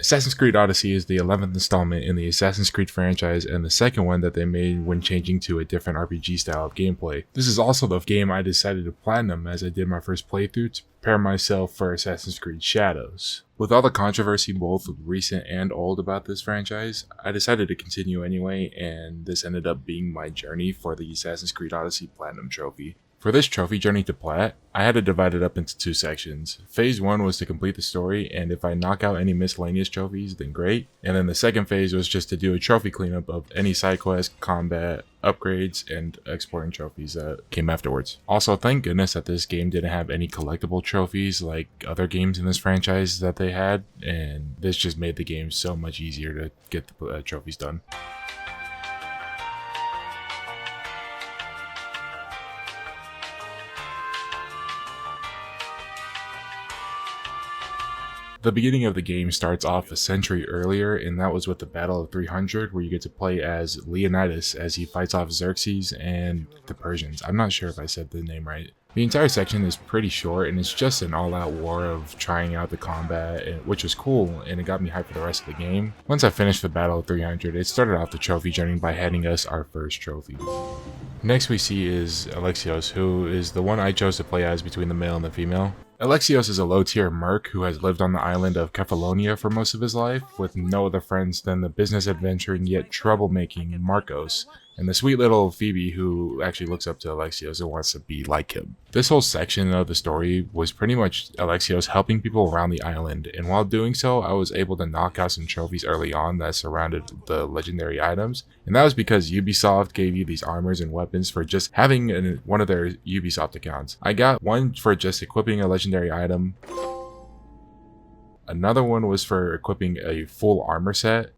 Assassin's Creed Odyssey is the 11th installment in the Assassin's Creed franchise and the second one that they made when changing to a different RPG style of gameplay. This is also the game I decided to platinum as I did my first playthrough to prepare myself for Assassin's Creed Shadows. With all the controversy both recent and old about this franchise, I decided to continue anyway, and this ended up being my journey for the Assassin's Creed Odyssey Platinum Trophy. For this trophy journey to Plat, I had to divide it up into two sections. Phase 1 was to complete the story, and if I knock out any miscellaneous trophies, then great. And then the second phase was just to do a trophy cleanup of any side quests, combat, upgrades, and exporting trophies that came afterwards. Also, thank goodness that this game didn't have any collectible trophies like other games in this franchise that they had, and this just made the game so much easier to get the trophies done. The beginning of the game starts off a century earlier, and that was with the Battle of 300, where you get to play as Leonidas as he fights off Xerxes and the Persians. I'm not sure if I said the name right. The entire section is pretty short, and it's just an all-out war of trying out the combat, which was cool, and it got me hyped for the rest of the game. Once I finished the Battle of 300, it started off the trophy journey by handing us our first trophy. Next we see is Alexios, who is the one I chose to play as between the male and the female. Alexios is a low-tier merc who has lived on the island of Kefalonia for most of his life, with no other friends than the business adventuring yet troublemaking Marcos, and the sweet little Phoebe who actually looks up to Alexios and wants to be like him. This whole section of the story was pretty much Alexios helping people around the island, and while doing so, I was able to knock out some trophies early on that surrounded the legendary items, and that was because Ubisoft gave you these armors and weapons for just having one of their Ubisoft accounts. I got one for just equipping a legendary item, another one was for equipping a full armor set,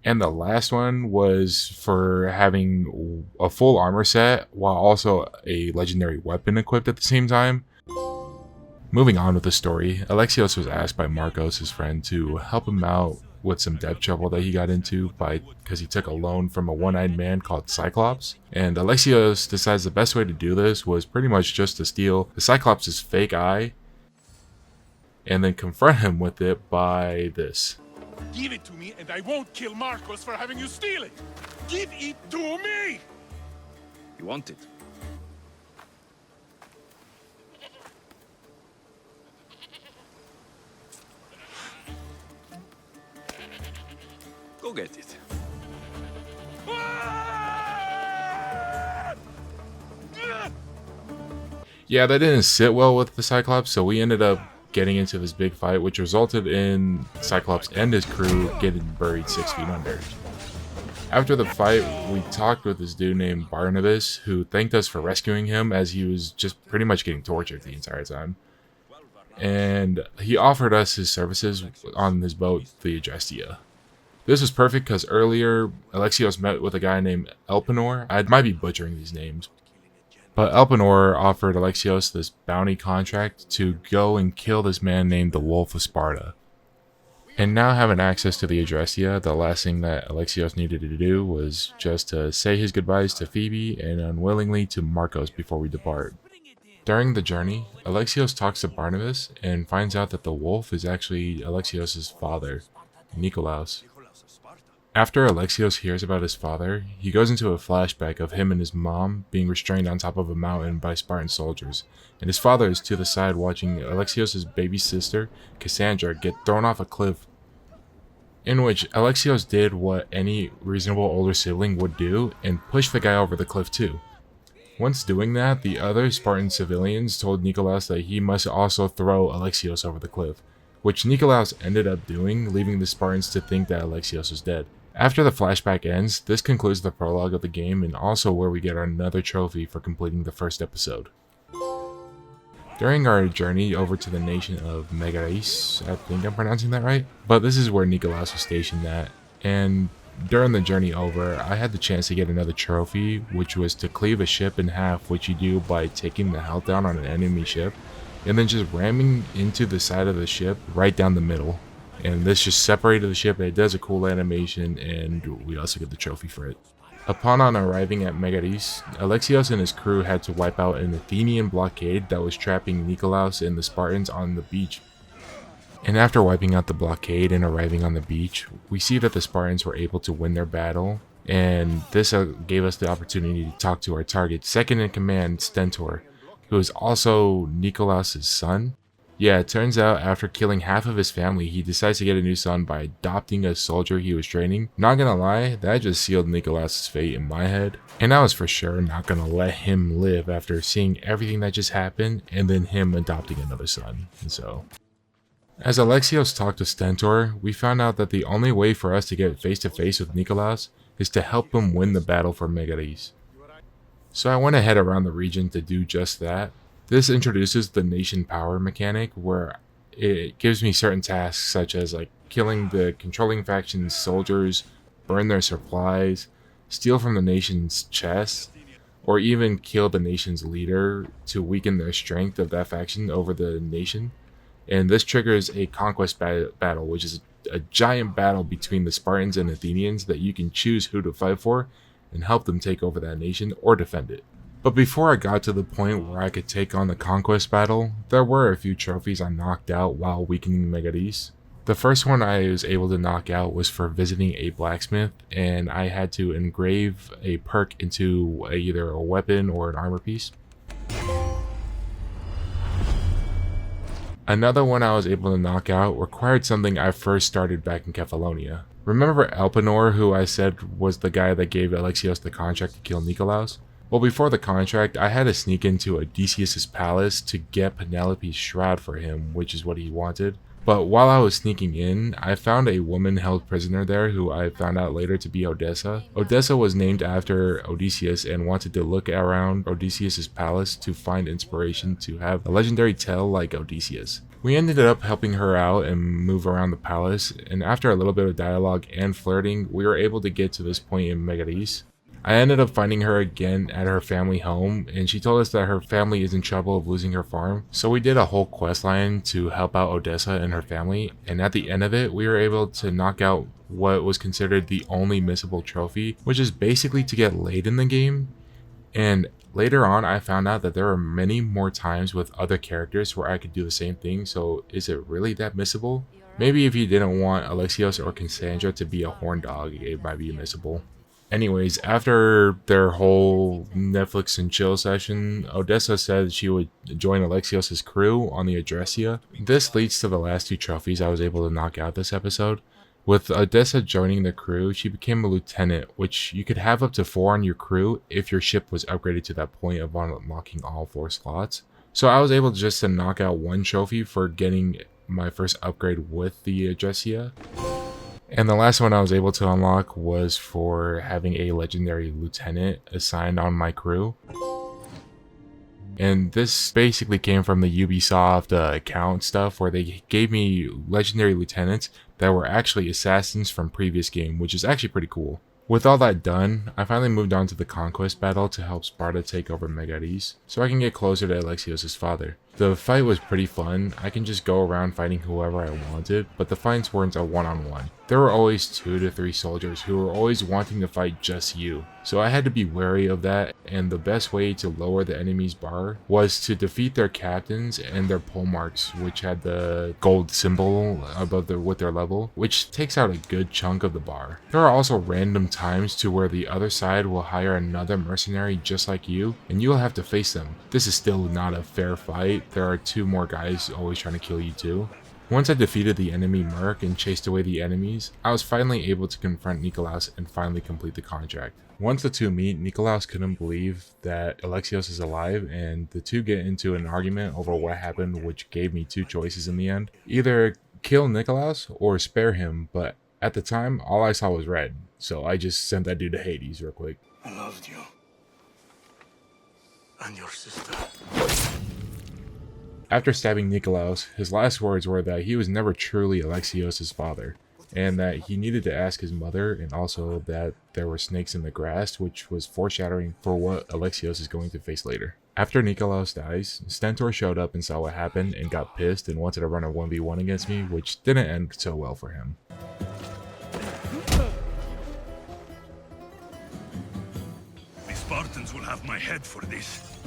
and the last one was for having a full armor set while also a legendary weapon equipped at the same time. Moving on with the story, Alexios was asked by Marcos, his friend, to help him out with some debt trouble that he got into because he took a loan from a one-eyed man called Cyclops. And Alexios decides the best way to do this was pretty much just to steal the Cyclops' fake eye and then confront him with it by this. Give it to me and I won't kill Marcos for having you steal it! Give it to me! You want it? Go get it. Yeah, that didn't sit well with the Cyclops, so we ended up getting into this big fight, which resulted in Cyclops and his crew getting buried 6 feet under. After the fight, we talked with this dude named Barnabas, who thanked us for rescuing him as he was just pretty much getting tortured the entire time. And he offered us his services on his boat, the Odyssey. This was perfect because earlier, Alexios met with a guy named Elpenor. I might be butchering these names, but Elpenor offered Alexios this bounty contract to go and kill this man named the Wolf of Sparta. And now having access to the Odyssey, the last thing that Alexios needed to do was just to say his goodbyes to Phoebe and unwillingly to Marcos before we depart. During the journey, Alexios talks to Barnabas and finds out that the wolf is actually Alexios' father, Nikolaos. After Alexios hears about his father, he goes into a flashback of him and his mom being restrained on top of a mountain by Spartan soldiers, and his father is to the side watching Alexios' baby sister, Cassandra, get thrown off a cliff, in which Alexios did what any reasonable older sibling would do and pushed the guy over the cliff too. Once doing that, the other Spartan civilians told Nikolaos that he must also throw Alexios over the cliff, which Nikolaos ended up doing, leaving the Spartans to think that Alexios was dead. After the flashback ends, this concludes the prologue of the game and also where we get another trophy for completing the first episode. During our journey over to the nation of Megaris, I think I'm pronouncing that right, but this is where Nikolaos was stationed at, and during the journey over, I had the chance to get another trophy, which was to cleave a ship in half, which you do by taking the hull down on an enemy ship, and then just ramming into the side of the ship right down the middle. And this just separated the ship, and it does a cool animation, and we also get the trophy for it. Upon arriving at Megaris, Alexios and his crew had to wipe out an Athenian blockade that was trapping Nikolaos and the Spartans on the beach. And after wiping out the blockade and arriving on the beach, we see that the Spartans were able to win their battle, and this gave us the opportunity to talk to our target, second in command, Stentor, who is also Nikolaos' son. Yeah, it turns out after killing half of his family, he decides to get a new son by adopting a soldier he was training. Not gonna lie, that just sealed Nikolaos' fate in my head. And I was for sure not gonna let him live after seeing everything that just happened and then him adopting another son. And so, as Alexios talked to Stentor, we found out that the only way for us to get face to face with Nikolaos is to help him win the battle for Megaris. So I went ahead around the region to do just that. This introduces the nation power mechanic, where it gives me certain tasks such as like killing the controlling faction's soldiers, burn their supplies, steal from the nation's chests, or even kill the nation's leader to weaken their strength of that faction over the nation. And this triggers a conquest battle, which is a giant battle between the Spartans and Athenians that you can choose who to fight for and help them take over that nation or defend it. But before I got to the point where I could take on the conquest battle, there were a few trophies I knocked out while weakening Megaris. The first one I was able to knock out was for visiting a blacksmith, and I had to engrave a perk into either a weapon or an armor piece. Another one I was able to knock out required something I first started back in Kefalonia. Remember Elpenor, who I said was the guy that gave Alexios the contract to kill Nikolaos? Well, before the contract, I had to sneak into Odysseus' palace to get Penelope's shroud for him, which is what he wanted. But while I was sneaking in, I found a woman held prisoner there who I found out later to be Odessa. Odessa was named after Odysseus and wanted to look around Odysseus' palace to find inspiration to have a legendary tale like Odysseus. We ended up helping her out and move around the palace, and after a little bit of dialogue and flirting, we were able to get to this point in Megaris. I ended up finding her again at her family home, and she told us that her family is in trouble of losing her farm. So we did a whole quest line to help out Odessa and her family, and at the end of it, we were able to knock out what was considered the only missable trophy, which is basically to get laid in the game. And later on, I found out that there are many more times with other characters where I could do the same thing, so is it really that missable? Maybe if you didn't want Alexios or Cassandra to be a horn dog, it might be missable. Anyways, after their whole Netflix and chill session, Odessa said she would join Alexios' crew on the Adressia. This leads to the last two trophies I was able to knock out this episode. With Odessa joining the crew, she became a lieutenant, which you could have up to 4 on your crew if your ship was upgraded to that point of unlocking all 4 slots. So I was able just to knock out 1 trophy for getting my first upgrade with the Adressia. And the last one I was able to unlock was for having a legendary lieutenant assigned on my crew. And this basically came from the Ubisoft account stuff, where they gave me legendary lieutenants that were actually assassins from previous game, which is actually pretty cool. With all that done, I finally moved on to the conquest battle to help Sparta take over Megaris, so I can get closer to Alexios' father. The fight was pretty fun. I can just go around fighting whoever I wanted, but the fights weren't a one-on-one. There were always 2 to 3 soldiers who were always wanting to fight just you, so I had to be wary of that, and the best way to lower the enemy's bar was to defeat their captains and their pole marks, which had the gold symbol above with their level, which takes out a good chunk of the bar. There are also random times to where the other side will hire another mercenary just like you, and you will have to face them. This is still not a fair fight. There are 2 more guys always trying to kill you too. Once I defeated the enemy merc and chased away the enemies, I was finally able to confront Nikolaos and finally complete the contract. Once the 2 meet, Nikolaos couldn't believe that Alexios is alive, and the 2 get into an argument over what happened, which gave me 2 choices in the end. Either kill Nikolaos or spare him, but at the time, all I saw was red, so I just sent that dude to Hades real quick. I loved you. And your sister. After stabbing Nikolaos, his last words were that he was never truly Alexios' father, and that he needed to ask his mother, and also that there were snakes in the grass, which was foreshadowing for what Alexios is going to face later. After Nikolaos dies, Stentor showed up and saw what happened and got pissed and wanted to run a 1v1 against me, which didn't end so well for him. The Spartans will have my head for this.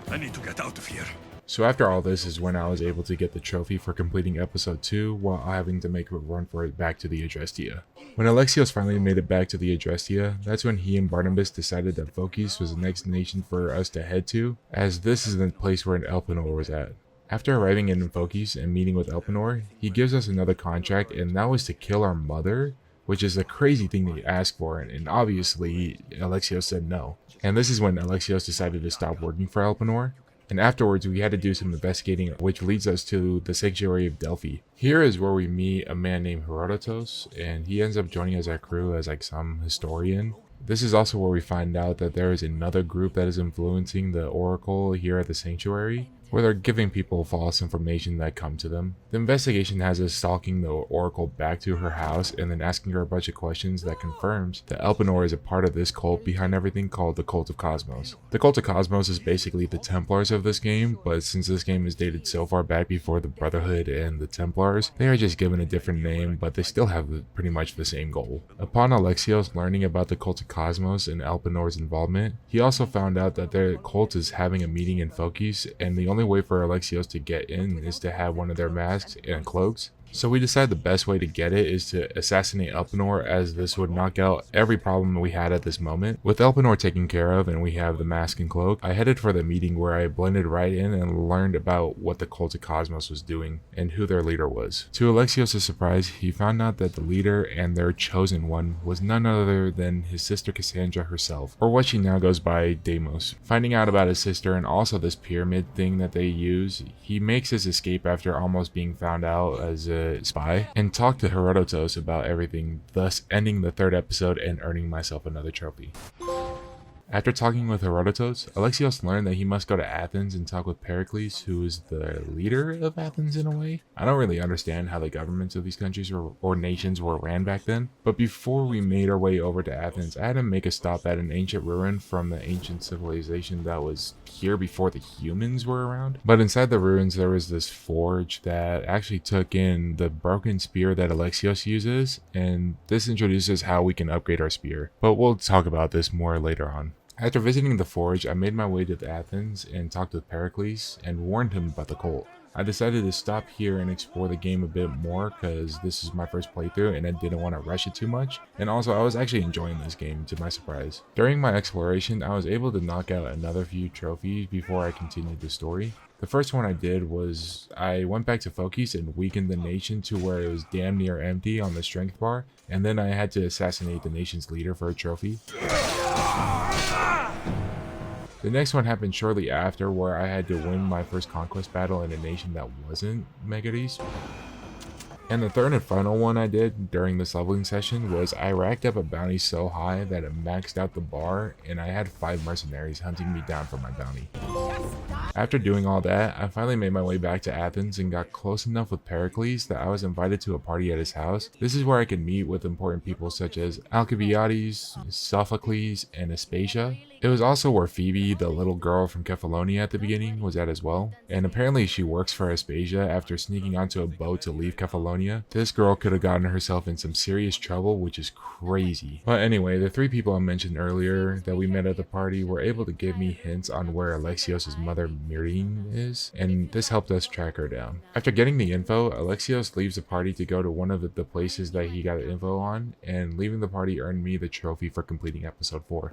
I need to get out of here. So after all this is when I was able to get the trophy for completing episode 2 while having to make a run for it back to the Adrestia. When Alexios finally made it back to the Adrestia, that's when he and Barnabas decided that Phokis was the next nation for us to head to, as this is the place where Elpenor was at. After arriving in Phokis and meeting with Elpenor, he gives us another contract, and that was to kill our mother, which is a crazy thing to ask for, and obviously Alexios said no. And this is when Alexios decided to stop working for Elpenor. And afterwards we had to do some investigating, which leads us to the sanctuary of Delphi. Here is where we meet a man named Herodotus, and he ends up joining as our crew as like some historian. This is also where we find out that there is another group that is influencing the Oracle here at the sanctuary, where they're giving people false information that come to them. The investigation has us stalking the Oracle back to her house and then asking her a bunch of questions that confirms that Elpenor is a part of this cult behind everything called the Cult of Cosmos. The Cult of Cosmos is basically the Templars of this game, but since this game is dated so far back before the Brotherhood and the Templars, they are just given a different name, but they still have pretty much the same goal. Upon Alexios learning about the Cult of Cosmos and Elpenor's involvement, he also found out that their cult is having a meeting in Phokis, and the only way for Alexios to get in is to have one of their masks and cloaks. So we decided the best way to get it is to assassinate Elpenor, as this would knock out every problem we had at this moment. With Elpenor taken care of and we have the mask and cloak, I headed for the meeting where I blended right in and learned about what the Cult of Cosmos was doing and who their leader was. To Alexios' surprise, he found out that the leader and their chosen one was none other than his sister Cassandra herself, or what she now goes by, Deimos. Finding out about his sister and also this pyramid thing that they use, he makes his escape after almost being found out as a spy, and talk to Herodotus about everything, thus ending the 3rd episode and earning myself another trophy. After talking with Herodotus, Alexios learned that he must go to Athens and talk with Pericles, who is the leader of Athens in a way. I don't really understand how the governments of these countries or nations were ran back then, but before we made our way over to Athens, I had to make a stop at an ancient ruin from the ancient civilization that was here before the humans were around. But inside the ruins there was this forge that actually took in the broken spear that Alexios uses, and this introduces how we can upgrade our spear, but we'll talk about this more later on. After visiting the forge, I made my way to Athens and talked with Pericles and warned him about the cult. I decided to stop here and explore the game a bit more because this is my first playthrough and I didn't want to rush it too much, and also I was actually enjoying this game to my surprise. During my exploration, I was able to knock out another few trophies before I continued the story. The first one I did was I went back to Phokis and weakened the nation to where it was damn near empty on the strength bar, and then I had to assassinate the nation's leader for a trophy. The next one happened shortly after, where I had to win my first conquest battle in a nation that wasn't Megaris. And the third and final one I did during this leveling session was I racked up a bounty so high that it maxed out the bar, and I had 5 mercenaries hunting me down for my bounty. After doing all that, I finally made my way back to Athens and got close enough with Pericles that I was invited to a party at his house. This is where I could meet with important people such as Alcibiades, Sophocles, and Aspasia. It was also where Phoebe, the little girl from Kephallonia at the beginning, was at as well. And apparently she works for Aspasia after sneaking onto a boat to leave Kephallonia. This girl could have gotten herself in some serious trouble, which is crazy. But anyway, the 3 people I mentioned earlier that we met at the party were able to give me hints on where Alexios' mother Myrine is, and this helped us track her down. After getting the info, Alexios leaves the party to go to one of the places that he got info on, and leaving the party earned me the trophy for completing episode 4.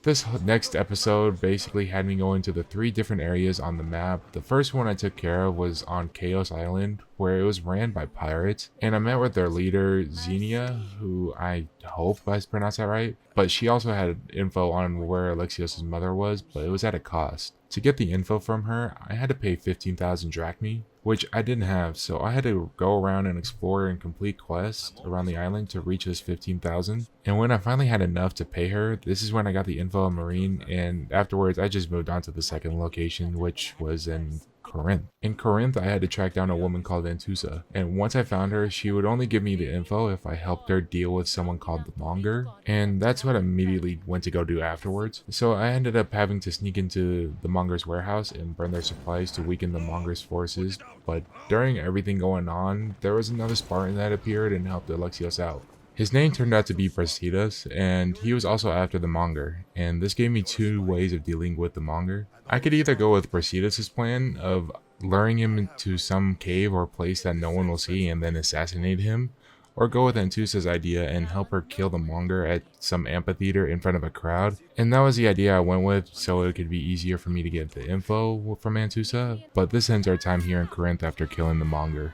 This next episode basically had me go into the 3 different areas on the map. The first one I took care of was on Chaos Island, where it was ran by pirates, and I met with their leader Xenia, who I hope I pronounced that right, but she also had info on where Alexios' mother was, but it was at a cost. To get the info from her, I had to pay 15,000 drachmae, which I didn't have, so I had to go around and explore and complete quests around the island to reach this 15,000. And when I finally had enough to pay her, this is when I got the info on Marine, and afterwards I just moved on to the second location, which was in Corinth. In Corinth, I had to track down a woman called Antusa, and once I found her, she would only give me the info if I helped her deal with someone called the Monger, and that's what I immediately went to go do afterwards. So I ended up having to sneak into the Monger's warehouse and burn their supplies to weaken the Monger's forces, but during everything going on, there was another Spartan that appeared and helped Alexios out. His name turned out to be Brasidas, and he was also after the Monger, and this gave me two ways of dealing with the Monger. I could either go with Brasidas' plan of luring him into some cave or place that no one will see and then assassinate him, or go with Antusa's idea and help her kill the Monger at some amphitheater in front of a crowd. And that was the idea I went with, so it could be easier for me to get the info from Antusa, but this ends our time here in Corinth after killing the Monger.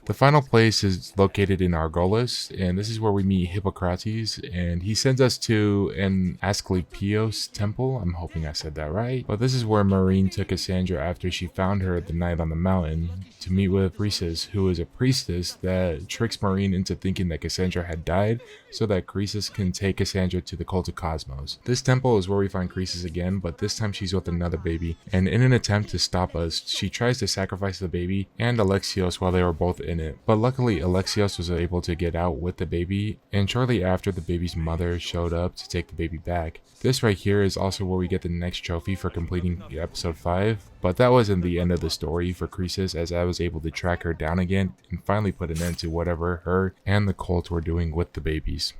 The final place is located in Argolis, and this is where we meet Hippocrates, and he sends us to an Asclepios temple. I'm hoping I said that right. But this is where Marine took Cassandra after she found her the night on the mountain to meet with Croesus, who is a priestess that tricks Marine into thinking that Cassandra had died so that Croesus can take Cassandra to the cult of Cosmos. This temple is where we find Croesus again, but this time she's with another baby, and in an attempt to stop us, she tries to sacrifice the baby and Alexios while they were both in it. But luckily Alexios was able to get out with the baby, and shortly after the baby's mother showed up to take the baby back. This right here is also where we get the next trophy for completing episode 5, but that wasn't the end of the story for Croesus, as I was able to track her down again and finally put an end to whatever her and the cult were doing with the babies.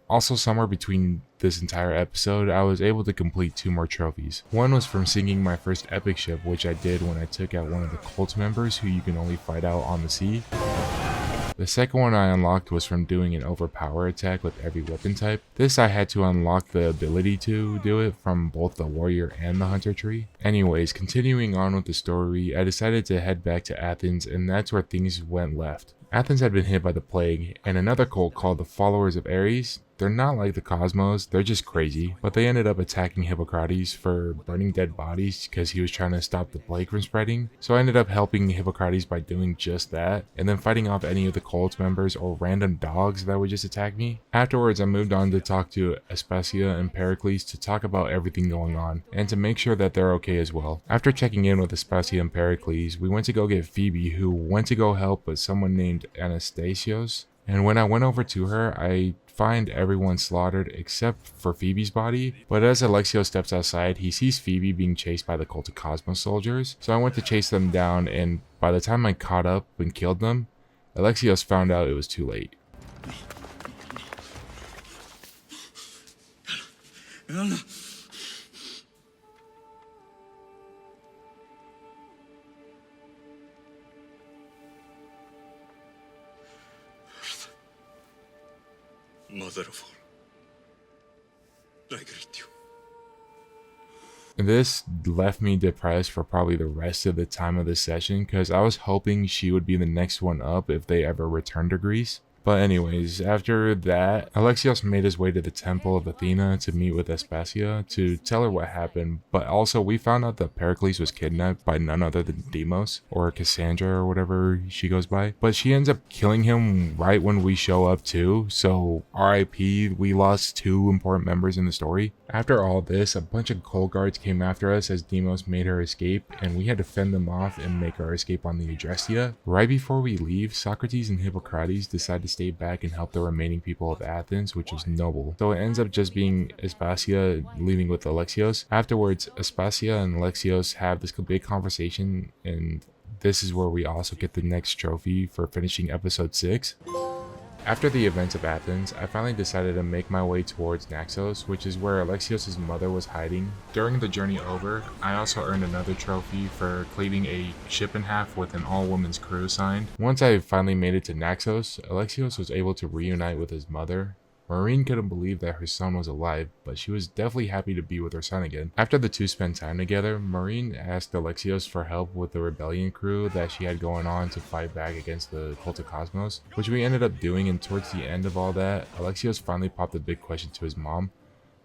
Also, somewhere between this entire episode, I was able to complete 2 more trophies. One was from singing my first epic ship, which I did when I took out one of the cult members who you can only fight out on the sea. The second one I unlocked was from doing an overpower attack with every weapon type. This I had to unlock the ability to do it from both the warrior and the hunter tree. Anyways, continuing on with the story, I decided to head back to Athens, and that's where things went left. Athens had been hit by the plague, and another cult called the Followers of Ares. They're not like the Cosmos, they're just crazy, but they ended up attacking Hippocrates for burning dead bodies because he was trying to stop the plague from spreading. So I ended up helping Hippocrates by doing just that, and then fighting off any of the cult members or random dogs that would just attack me. Afterwards, I moved on to talk to Aspasia and Pericles to talk about everything going on, and to make sure that they're okay as well. After checking in with Aspasia and Pericles, we went to go get Phoebe, who went to go help with someone named Anastasios. And when I went over to her, I find everyone slaughtered except for Phoebe's body. But as Alexios steps outside, he sees Phoebe being chased by the cult of Cosmos soldiers. So I went to chase them down, and by the time I caught up and killed them, Alexios found out it was too late. Mother of all, I greet you. This left me depressed for probably the rest of the time of the session, because I was hoping she would be the next one up if they ever returned to Greece. But anyways, after that, Alexios made his way to the temple of Athena to meet with Aspasia to tell her what happened, but also we found out that Pericles was kidnapped by none other than Deimos, or Cassandra or whatever she goes by, but she ends up killing him right when we show up too, so RIP, we lost 2 important members in the story. After all this, a bunch of cold guards came after us as Deimos made her escape, and we had to fend them off and make our escape on the Adrestia. Right before we leave, Socrates and Hippocrates decide to stay back and help the remaining people of Athens, which was noble. So it ends up just being Aspasia leaving with Alexios. Afterwards, Aspasia and Alexios have this big conversation, and this is where we also get the next trophy for finishing episode 6. After the events of Athens, I finally decided to make my way towards Naxos, which is where Alexios' mother was hiding. During the journey over, I also earned another trophy for cleaving a ship in half with an all-women's crew assigned. Once I finally made it to Naxos, Alexios was able to reunite with his mother. Marine couldn't believe that her son was alive, but she was definitely happy to be with her son again. After the two spent time together, Marine asked Alexios for help with the rebellion crew that she had going on to fight back against the cult of Cosmos, which we ended up doing, and towards the end of all that, Alexios finally popped a big question to his mom.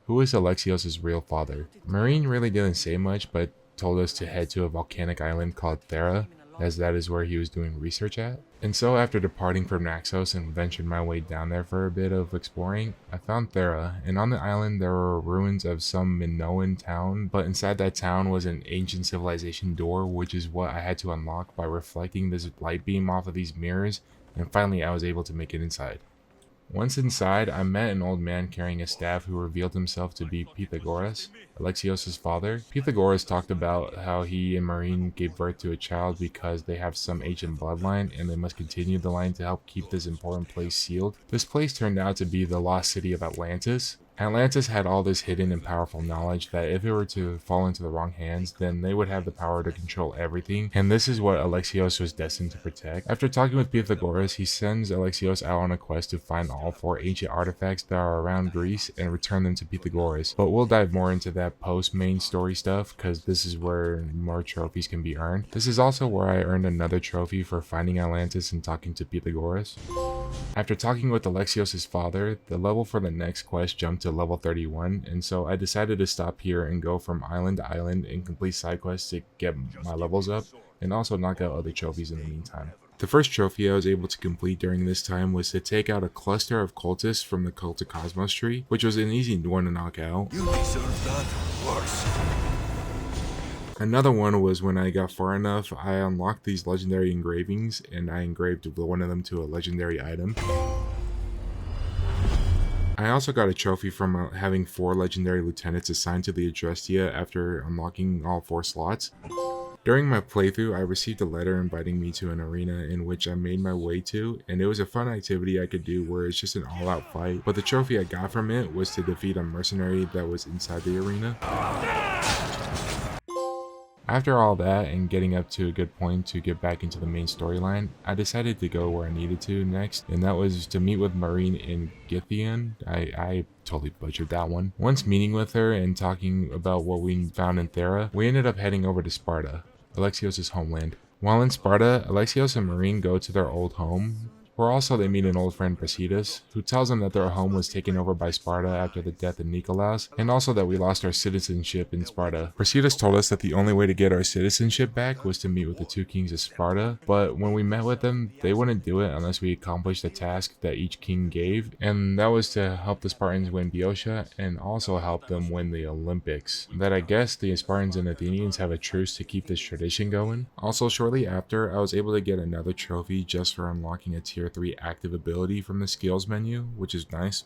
Who is Alexios' real father? Marine really didn't say much, but told us to head to a volcanic island called Thera, as that is where he was doing research at. And so after departing from Naxos and ventured my way down there for a bit of exploring, I found Thera, and on the island there were ruins of some Minoan town, but inside that town was an ancient civilization door, which is what I had to unlock by reflecting this light beam off of these mirrors, and finally I was able to make it inside. Once inside, I met an old man carrying a staff who revealed himself to be Pythagoras, Alexios' father. Pythagoras talked about how he and Marine gave birth to a child because they have some ancient bloodline and they must continue the line to help keep this important place sealed. This place turned out to be the lost city of Atlantis. Atlantis had all this hidden and powerful knowledge that if it were to fall into the wrong hands, then they would have the power to control everything, and this is what Alexios was destined to protect. After talking with Pythagoras, he sends Alexios out on a quest to find all 4 ancient artifacts that are around Greece and return them to Pythagoras. But we'll dive more into that post-main story stuff, because this is where more trophies can be earned. This is also where I earned another trophy for finding Atlantis and talking to Pythagoras. After talking with Alexios' father, the level for the next quest jumped to level 31, and so I decided to stop here and go from island to island and complete side quests to get my levels up, and also knock out other trophies in the meantime. The first trophy I was able to complete during this time was to take out a cluster of cultists from the Cult of Cosmos tree, which was an easy one to knock out. You deserve that worse. Another one was when I got far enough, I unlocked these legendary engravings, and I engraved one of them to a legendary item. I also got a trophy from having 4 legendary lieutenants assigned to the Adrestia after unlocking all 4 slots. During my playthrough, I received a letter inviting me to an arena in which I made my way to, and it was a fun activity I could do where it's just an all-out fight, but the trophy I got from it was to defeat a mercenary that was inside the arena. After all that and getting up to a good point to get back into the main storyline, I decided to go where I needed to next, and that was to meet with Marine in Githian. I totally butchered that one. Once meeting with her and talking about what we found in Thera, we ended up heading over to Sparta, Alexios' homeland. While in Sparta, Alexios and Marine go to their old home, where also they meet an old friend Brasidas, who tells them that their home was taken over by Sparta after the death of Nikolaos, and also that we lost our citizenship in Sparta. Brasidas told us that the only way to get our citizenship back was to meet with the 2 kings of Sparta, but when we met with them, they wouldn't do it unless we accomplished the task that each king gave, and that was to help the Spartans win Boeotia and also help them win the Olympics. That I guess the Spartans and Athenians have a truce to keep this tradition going. Also, shortly after, I was able to get another trophy just for unlocking a tier 3 active ability from the skills menu, which is nice.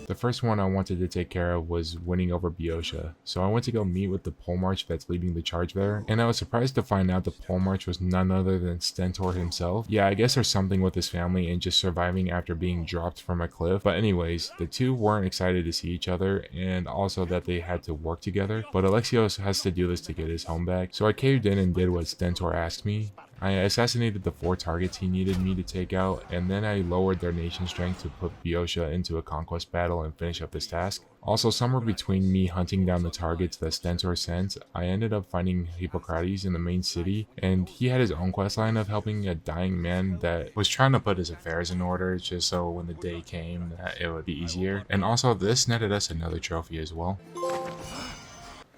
The first one I wanted to take care of was winning over Boeotia, so I went to go meet with the pole march that's leading the charge there, and I was surprised to find out the pole march was none other than Stentor himself. Yeah, I guess there's something with his family and just surviving after being dropped from a cliff, but anyways, the two weren't excited to see each other, and also that they had to work together, but Alexios has to do this to get his home back, so I caved in and did what Stentor asked me. I assassinated the 4 targets he needed me to take out, and then I lowered their nation strength to put Boeotia into a conquest battle and finish up this task. Also, somewhere between me hunting down the targets that Stentor sent, I ended up finding Hippocrates in the main city, and he had his own questline of helping a dying man that was trying to put his affairs in order just so when the day came that it would be easier. And also this netted us another trophy as well.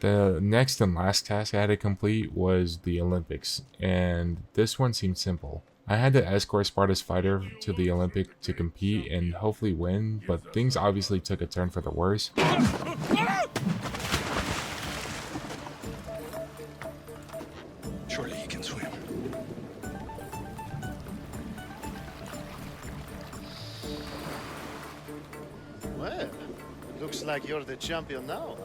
The next and last task I had to complete was the Olympics, and this one seemed simple. I had to escort Sparta's fighter to the Olympic to compete and hopefully win, but things obviously took a turn for the worse. Surely he can swim. Well, it looks like you're the champion now.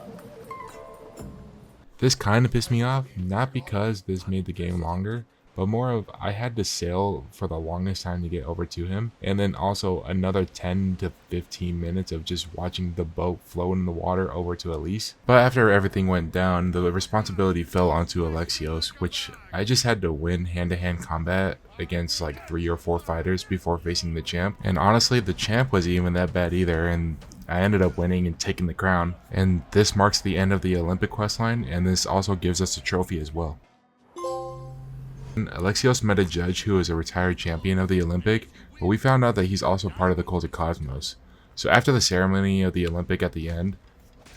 This kind of pissed me off, not because this made the game longer, but more of I had to sail for the longest time to get over to him, and then also another 10 to 15 minutes of just watching the boat float in the water over to Elise. But after everything went down, the responsibility fell onto Alexios, which I just had to win hand-to-hand combat against like 3 or 4 fighters before facing the champ, and honestly the champ wasn't even that bad either, and I ended up winning and taking the crown. And this marks the end of the Olympic questline, and this also gives us a trophy as well. Alexios met a judge who is a retired champion of the Olympic, but we found out that he's also part of the Cult of Cosmos. So after the ceremony of the Olympic at the end,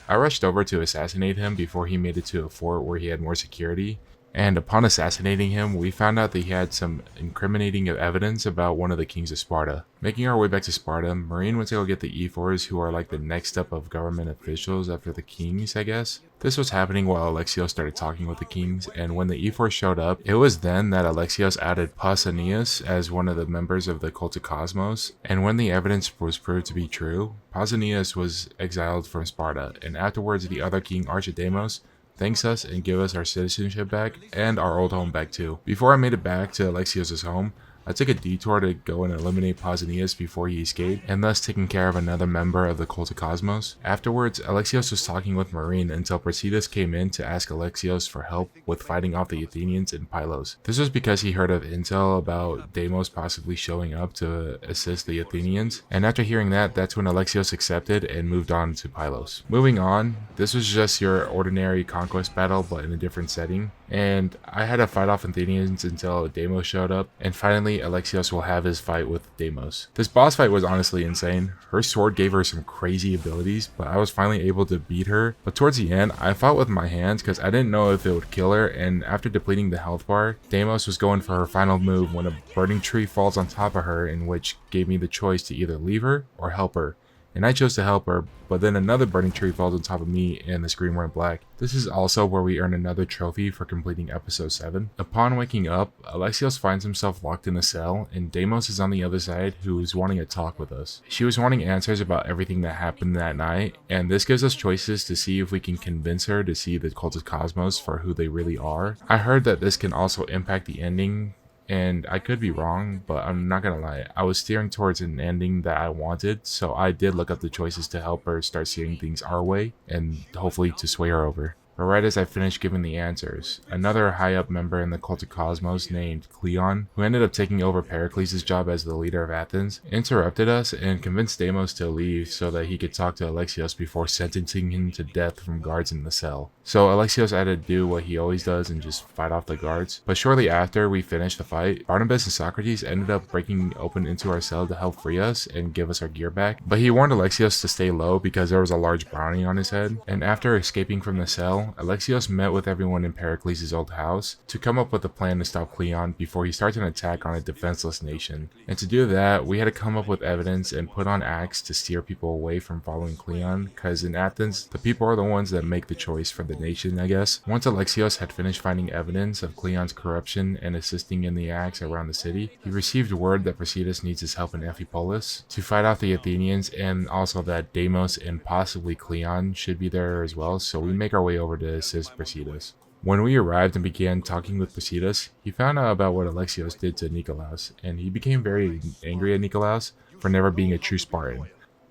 I rushed over to assassinate him before he made it to a fort where he had more security, And upon assassinating him, we found out that he had some incriminating evidence about one of the kings of Sparta. Making our way back to Sparta, Marine went to go get the ephors, who are like the next step of government officials after the kings, I guess. This was happening while Alexios started talking with the kings, and when the ephors showed up, it was then that Alexios added Pausanias as one of the members of the cult of Cosmos, and when the evidence was proved to be true, Pausanias was exiled from Sparta, and afterwards the other king, Archidemos, thanks us and give us our citizenship back and our old home back too. Before I made it back to Alexios' home, I took a detour to go and eliminate Pausanias before he escaped, and thus taking care of another member of the cult of Cosmos. Afterwards, Alexios was talking with Marine until Brasidas came in to ask Alexios for help with fighting off the Athenians in Pylos. This was because he heard of intel about Deimos possibly showing up to assist the Athenians, and after hearing that, that's when Alexios accepted and moved on to Pylos. Moving on, this was just your ordinary conquest battle but in a different setting, and I had to fight off Athenians until Deimos showed up, and finally Alexios will have his fight with Deimos. This boss fight was honestly insane. Her sword gave her some crazy abilities, but I was finally able to beat her. But towards the end, I fought with my hands because I didn't know if it would kill her, and after depleting the health bar, Deimos was going for her final move when a burning tree falls on top of her, in which gave me the choice to either leave her or help her. And I chose to help her, but then another burning tree falls on top of me and the screen went black. This is also where we earn another trophy for completing episode 7. Upon waking up, Alexios finds himself locked in a cell, and Deimos is on the other side, who is wanting to talk with us. She was wanting answers about everything that happened that night, and this gives us choices to see if we can convince her to see the cult of Cosmos for who they really are. I heard that this can also impact the ending, and I could be wrong, but I'm not gonna lie, I was steering towards an ending that I wanted, so I did look up the choices to help her start seeing things our way, and hopefully to sway her over. But right as I finished giving the answers, another high-up member in the cult of Cosmos named Cleon, who ended up taking over Pericles' job as the leader of Athens, interrupted us and convinced Deimos to leave so that he could talk to Alexios before sentencing him to death from guards in the cell. So Alexios had to do what he always does and just fight off the guards. But shortly after we finished the fight, Barnabas and Socrates ended up breaking open into our cell to help free us and give us our gear back. But he warned Alexios to stay low because there was a large bounty on his head. And after escaping from the cell, Alexios met with everyone in Pericles' old house to come up with a plan to stop Cleon before he starts an attack on a defenseless nation. And to do that, we had to come up with evidence and put on acts to steer people away from following Cleon, because in Athens, the people are the ones that make the choice for the nation, I guess. Once Alexios had finished finding evidence of Cleon's corruption and assisting in the acts around the city, he received word that Brasidas needs his help in Amphipolis to fight off the Athenians, and also that Deimos and possibly Cleon should be there as well, so we make our way over to assist Brasidas. When we arrived and began talking with Brasidas, he found out about what Alexios did to Nikolaos, and he became very angry at Nikolaos for never being a true Spartan.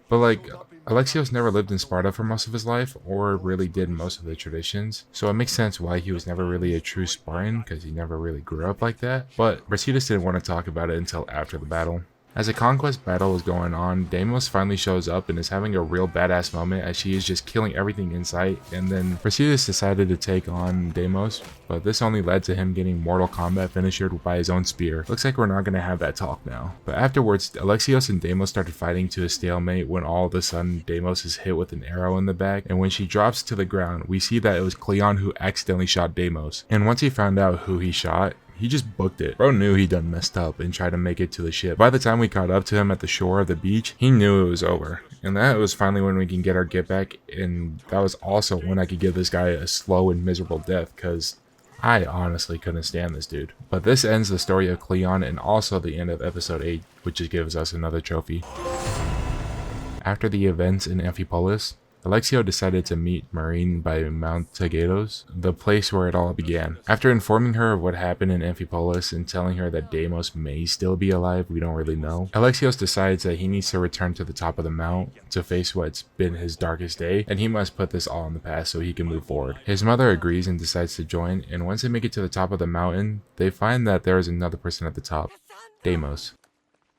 But Alexios never lived in Sparta for most of his life, or really did most of the traditions, so it makes sense why he was never really a true Spartan, because he never really grew up like that. But Brasidas didn't want to talk about it until after the battle. As a conquest battle is going on, Deimos finally shows up and is having a real badass moment as she is just killing everything in sight, and then Brasidas decided to take on Deimos, but this only led to him getting Mortal Kombat finisher by his own spear. Looks like we're not going to have that talk now. But afterwards, Alexios and Deimos started fighting to a stalemate when all of a sudden Deimos is hit with an arrow in the back, and when she drops to the ground, we see that it was Cleon who accidentally shot Deimos. And once he found out who he shot, he just booked it. Bro knew he done messed up and tried to make it to the ship. By the time we caught up to him at the shore of the beach, he knew it was over. And that was finally when we can get our get back, and that was also when I could give this guy a slow and miserable death, because I honestly couldn't stand this dude. But this ends the story of Cleon and also the end of episode 8, which just gives us another trophy. After the events in Amphipolis, Alexio decided to meet Marine by Mount Tegedos, the place where it all began. After informing her of what happened in Amphipolis and telling her that Deimos may still be alive, we don't really know, Alexios decides that he needs to return to the top of the mount to face what's been his darkest day, and he must put this all in the past so he can move forward. His mother agrees and decides to join, and once they make it to the top of the mountain, they find that there is another person at the top, Deimos.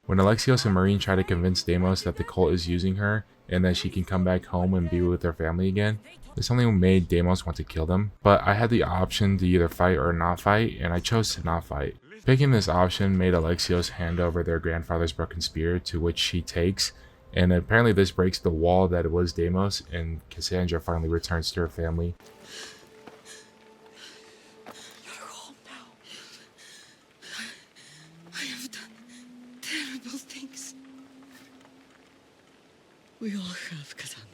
When Alexios and Marine try to convince Deimos that the cult is using her, and that she can come back home and be with her family again, this only made Deimos want to kill them. But I had the option to either fight or not fight, and I chose to not fight. Picking this option made Alexios hand over their grandfather's broken spear, to which she takes, and apparently this breaks the wall that was Deimos, and Cassandra finally returns to her family. terrible things. We all have, Cassandra.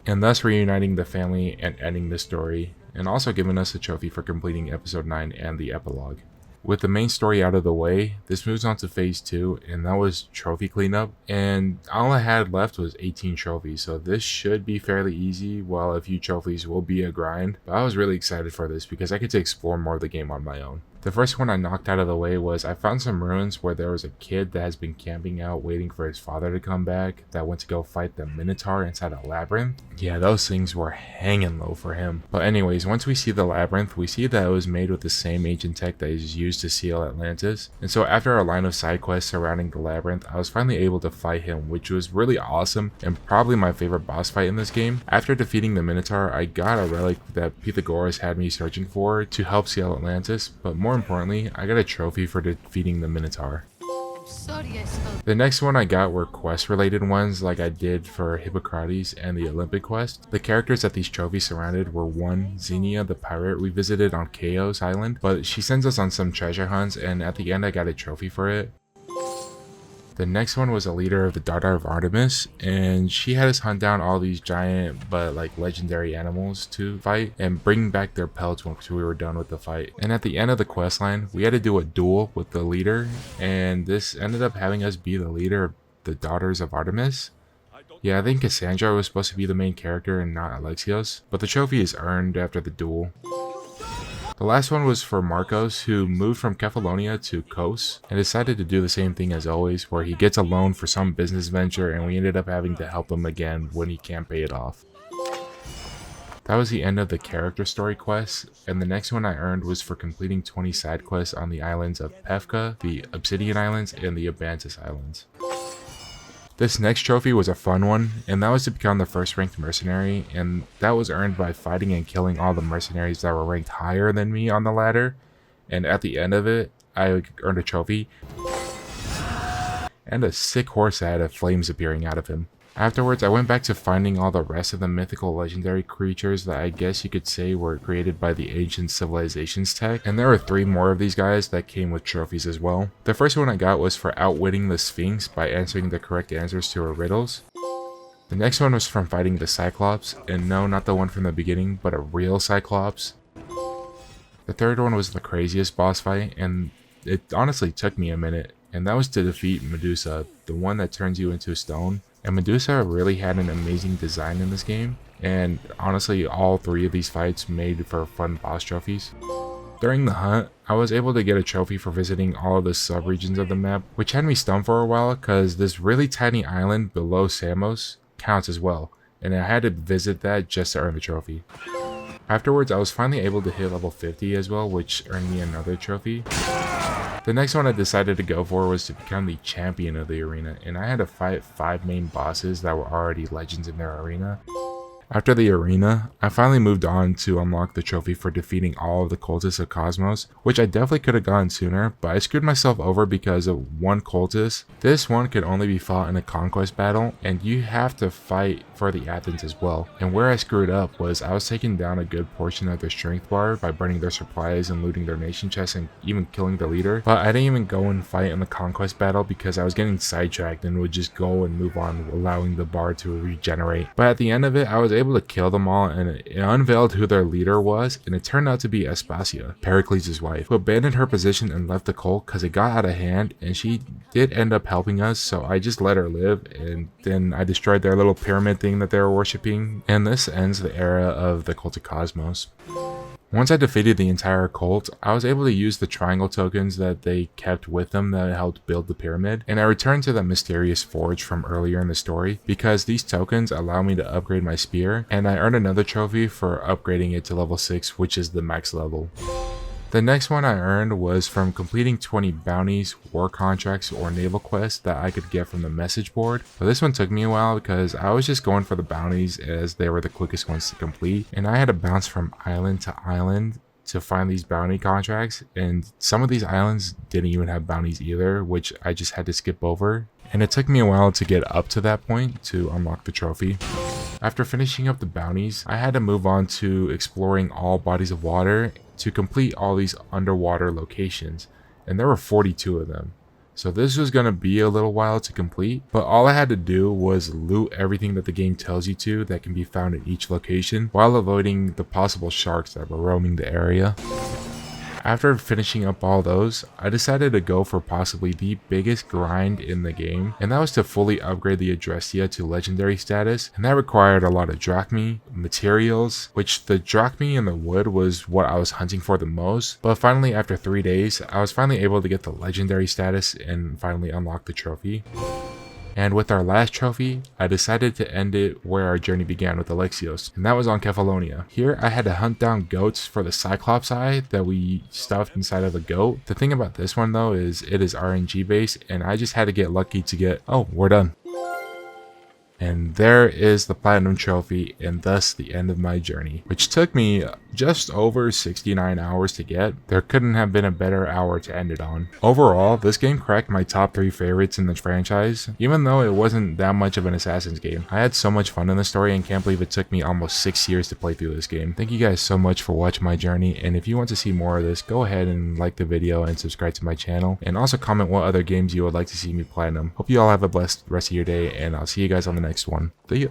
And thus reuniting the family and ending the story, and also giving us a trophy for completing episode 9 and the epilogue. With the main story out of the way, this moves on to phase 2, and that was trophy cleanup, and all I had left was 18 trophies, so this should be fairly easy, while a few trophies will be a grind, but I was really excited for this because I get to explore more of the game on my own. The first one I knocked out of the way was I found some ruins where there was a kid that has been camping out waiting for his father to come back that went to go fight the Minotaur inside a labyrinth. Yeah, those things were hanging low for him. But anyways, once we see the labyrinth, we see that it was made with the same ancient tech that is used to seal Atlantis. And so after a line of side quests surrounding the labyrinth, I was finally able to fight him, which was really awesome and probably my favorite boss fight in this game. After defeating the Minotaur, I got a relic that Pythagoras had me searching for to help seal Atlantis, but more importantly, I got a trophy for defeating the Minotaur. Sorry I spoke. The next one I got were quest related ones like I did for Hippocrates and the Olympic quest. The characters that these trophies surrounded were one, Xenia the pirate we visited on Chaos Island, but she sends us on some treasure hunts and at the end I got a trophy for it. The next one was a leader of the Daughter of Artemis, and she had us hunt down all these giant but like legendary animals to fight and bring back their pelts once we were done with the fight. And at the end of the quest line, we had to do a duel with the leader, and this ended up having us be the leader of the Daughters of Artemis. Yeah, I think Cassandra was supposed to be the main character and not Alexios, but the trophy is earned after the duel. The last one was for Marcos, who moved from Kefalonia to Kos and decided to do the same thing as always, where he gets a loan for some business venture and we ended up having to help him again when he can't pay it off. That was the end of the character story quests, and the next one I earned was for completing 20 side quests on the islands of Pefka, the Obsidian Islands, and the Abantis Islands. This next trophy was a fun one, and that was to become the first ranked mercenary, and that was earned by fighting and killing all the mercenaries that were ranked higher than me on the ladder, and at the end of it, I earned a trophy, and a sick horse that had flames appearing out of him. Afterwards, I went back to finding all the rest of the mythical legendary creatures that I guess you could say were created by the ancient civilizations tech, and there were 3 more of these guys that came with trophies as well. The first one I got was for outwitting the Sphinx by answering the correct answers to her riddles. The next one was from fighting the Cyclops, and no, not the one from the beginning, but a real Cyclops. The third one was the craziest boss fight, and it honestly took me a minute, and that was to defeat Medusa, the one that turns you into stone. And Medusa really had an amazing design in this game, and honestly all 3 of these fights made for fun boss trophies. During the hunt, I was able to get a trophy for visiting all of the sub-regions of the map, which had me stunned for a while because this really tiny island below Samos counts as well, and I had to visit that just to earn the trophy. Afterwards, I was finally able to hit level 50 as well, which earned me another trophy. The next one I decided to go for was to become the champion of the arena, and I had to fight 5 main bosses that were already legends in their arena. After the arena, I finally moved on to unlock the trophy for defeating all of the cultists of Cosmos, which I definitely could have gotten sooner, but I screwed myself over because of one cultist. This one could only be fought in a conquest battle, and you have to fight for the Athens as well. And where I screwed up was I was taking down a good portion of their strength bar by burning their supplies and looting their nation chests and even killing the leader, but I didn't even go and fight in the conquest battle because I was getting sidetracked and would just go and move on, allowing the bar to regenerate. But at the end of it, I was able to kill them all, and it unveiled who their leader was, and it turned out to be Aspasia, Pericles' wife, who abandoned her position and left the cult because it got out of hand, and she did end up helping us, so I just let her live, and then I destroyed their little pyramid thing that they were worshipping, and this ends the era of the cult of Cosmos. Once I defeated the entire cult, I was able to use the triangle tokens that they kept with them that helped build the pyramid, and I returned to that mysterious forge from earlier in the story because these tokens allow me to upgrade my spear, and I earned another trophy for upgrading it to level 6, which is the max level. The next one I earned was from completing 20 bounties, war contracts, or naval quests that I could get from the message board. But this one took me a while because I was just going for the bounties as they were the quickest ones to complete. And I had to bounce from island to island to find these bounty contracts. And some of these islands didn't even have bounties either, which I just had to skip over. And it took me a while to get up to that point to unlock the trophy. After finishing up the bounties, I had to move on to exploring all bodies of water to complete all these underwater locations. and there were 42 of them. So this was going to be a little while to complete, but all I had to do was loot everything that the game tells you to that can be found in each location while avoiding the possible sharks that were roaming the area. After finishing up all those, I decided to go for possibly the biggest grind in the game, and that was to fully upgrade the Adrestia to legendary status, and that required a lot of drachmae, materials, which the drachmae and the wood was what I was hunting for the most, but finally after 3 days, I was finally able to get the legendary status and finally unlock the trophy. And with our last trophy, I decided to end it where our journey began with Alexios, and that was on Kefalonia. Here, I had to hunt down goats for the Cyclops eye that we stuffed inside of a goat. The thing about this one though is it is RNG based, and I just had to get lucky to get, oh, we're done. And there is the platinum trophy, and thus the end of my journey, which took me just over 69 hours to get. There couldn't have been a better hour to end it on. Overall, this game cracked my top 3 favorites in the franchise, even though it wasn't that much of an Assassin's game. I had so much fun in the story and can't believe it took me almost 6 years to play through this game. Thank you guys so much for watching my journey, and if you want to see more of this, go ahead and like the video and subscribe to my channel, and also comment what other games you would like to see me platinum. Hope you all have a blessed rest of your day, and I'll see you guys on the next one. See ya.